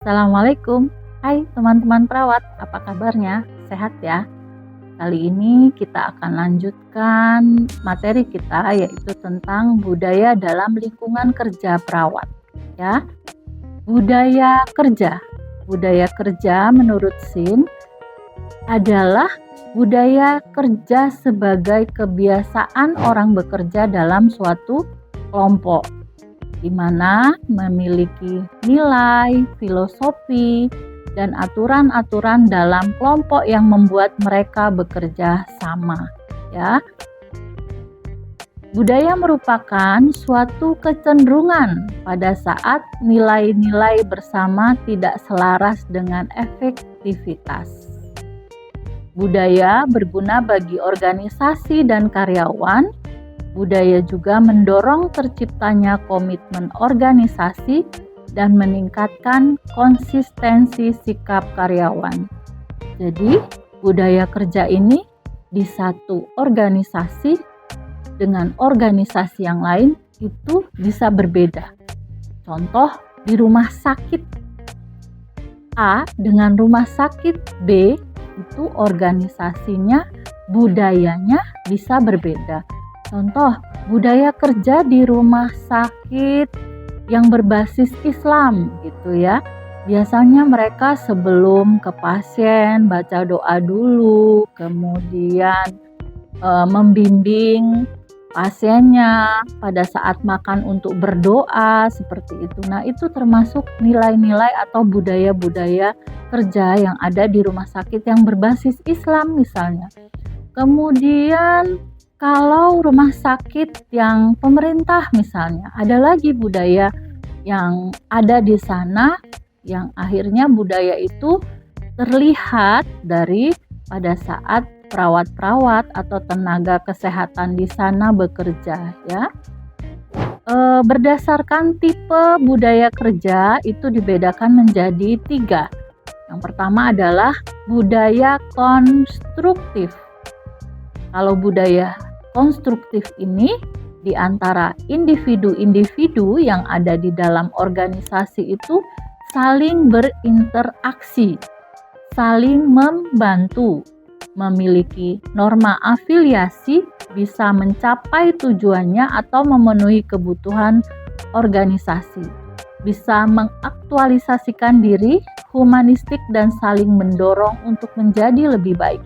Assalamualaikum. Hai teman-teman perawat, apa kabarnya? Sehat ya? Kali ini kita akan lanjutkan materi kita yaitu tentang budaya dalam lingkungan kerja perawat ya. Budaya kerja. Budaya kerja menurut SIN adalah budaya kerja sebagai kebiasaan orang bekerja dalam suatu kelompok, di mana memiliki nilai, filosofi, dan aturan-aturan dalam kelompok yang membuat mereka bekerja sama, ya. Budaya merupakan suatu kecenderungan pada saat nilai-nilai bersama tidak selaras dengan efektivitas. Budaya berguna bagi organisasi dan karyawan. Budaya juga mendorong terciptanya komitmen organisasi dan meningkatkan konsistensi sikap karyawan. Jadi, budaya kerja ini di satu organisasi dengan organisasi yang lain itu bisa berbeda. Contoh, di rumah sakit A dengan rumah sakit B itu organisasinya, budayanya bisa berbeda. Contoh, budaya kerja di rumah sakit yang berbasis Islam gitu ya. Biasanya mereka sebelum ke pasien baca doa dulu, kemudian membimbing pasiennya pada saat makan untuk berdoa seperti itu. Nah, itu termasuk nilai-nilai atau budaya-budaya kerja yang ada di rumah sakit yang berbasis Islam misalnya. Kemudian kalau rumah sakit yang pemerintah misalnya, ada lagi budaya yang ada di sana yang akhirnya budaya itu terlihat dari pada saat perawat-perawat atau tenaga kesehatan di sana bekerja ya. Berdasarkan tipe budaya kerja itu dibedakan menjadi 3. Yang pertama adalah budaya konstruktif. Kalau budaya konstruktif ini di antara individu-individu yang ada di dalam organisasi itu saling berinteraksi, saling membantu, memiliki norma afiliasi, bisa mencapai tujuannya atau memenuhi kebutuhan organisasi, bisa mengaktualisasikan diri, humanistik dan saling mendorong untuk menjadi lebih baik.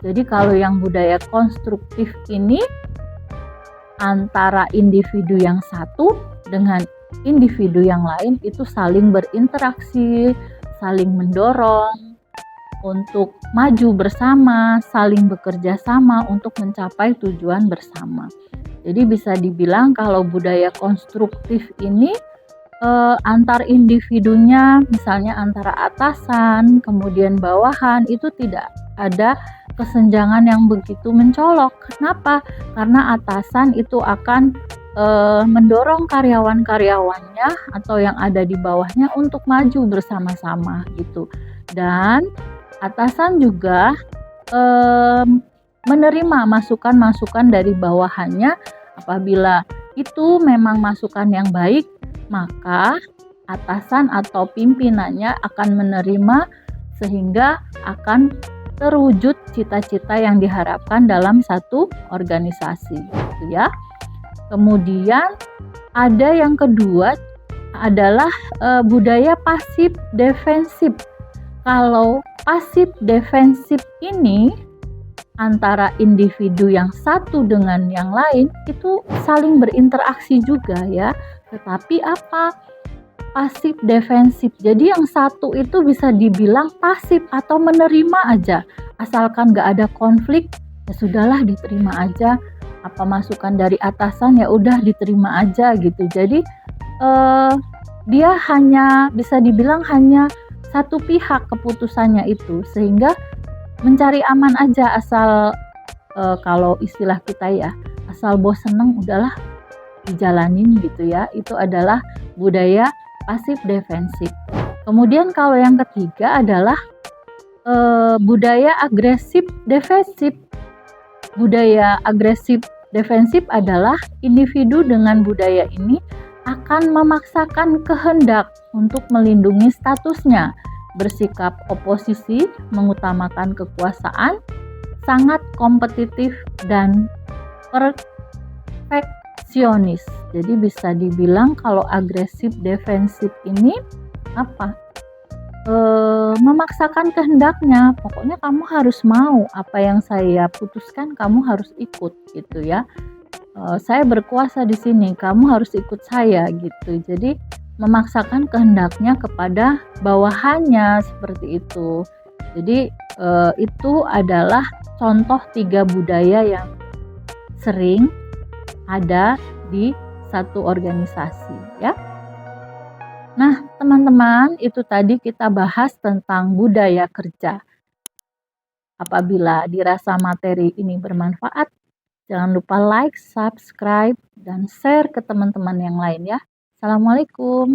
Jadi kalau yang budaya konstruktif ini antara individu yang satu dengan individu yang lain itu saling berinteraksi, saling mendorong untuk maju bersama, saling bekerja sama untuk mencapai tujuan bersama. Jadi bisa dibilang kalau budaya konstruktif ini antar individunya misalnya antara atasan kemudian bawahan itu tidak ada kesenjangan yang begitu mencolok. Kenapa? Karena atasan itu akan mendorong karyawan-karyawannya atau yang ada di bawahnya untuk maju bersama-sama gitu. Dan atasan juga menerima masukan-masukan dari bawahannya. Apabila itu memang masukan yang baik, maka atasan atau pimpinannya akan menerima sehingga akan terwujud cita-cita yang diharapkan dalam satu organisasi gitu ya. Kemudian ada yang kedua adalah budaya pasif defensif. Kalau pasif defensif ini antara individu yang satu dengan yang lain itu saling berinteraksi juga ya. Tetapi apa? Pasif defensif. Jadi yang satu itu bisa dibilang pasif atau menerima aja. Asalkan gak ada konflik, ya sudahlah diterima aja. Apa masukan dari atasan ya udah diterima aja gitu. Jadi dia hanya bisa dibilang hanya satu pihak keputusannya itu, sehingga mencari aman aja asal kalau istilah kita ya, asal bos seneng udahlah dijalanin gitu ya. Itu adalah budaya pasif defensif. Kemudian kalau yang ketiga adalah budaya agresif defensif. Budaya agresif defensif adalah individu dengan budaya ini akan memaksakan kehendak untuk melindungi statusnya, bersikap oposisi, mengutamakan kekuasaan, sangat kompetitif dan perfeksionis. Jadi bisa dibilang kalau agresif defensif ini apa? Memaksakan kehendaknya. Pokoknya kamu harus mau apa yang saya putuskan, kamu harus ikut gitu ya. Saya berkuasa di sini, kamu harus ikut saya gitu. Jadi memaksakan kehendaknya kepada bawahannya seperti itu. Jadi itu adalah contoh 3 budaya yang sering ada di satu organisasi ya. Nah, teman-teman, itu tadi kita bahas tentang budaya kerja. Apabila dirasa materi ini bermanfaat, jangan lupa like, subscribe, dan share ke teman-teman yang lain ya. Assalamualaikum.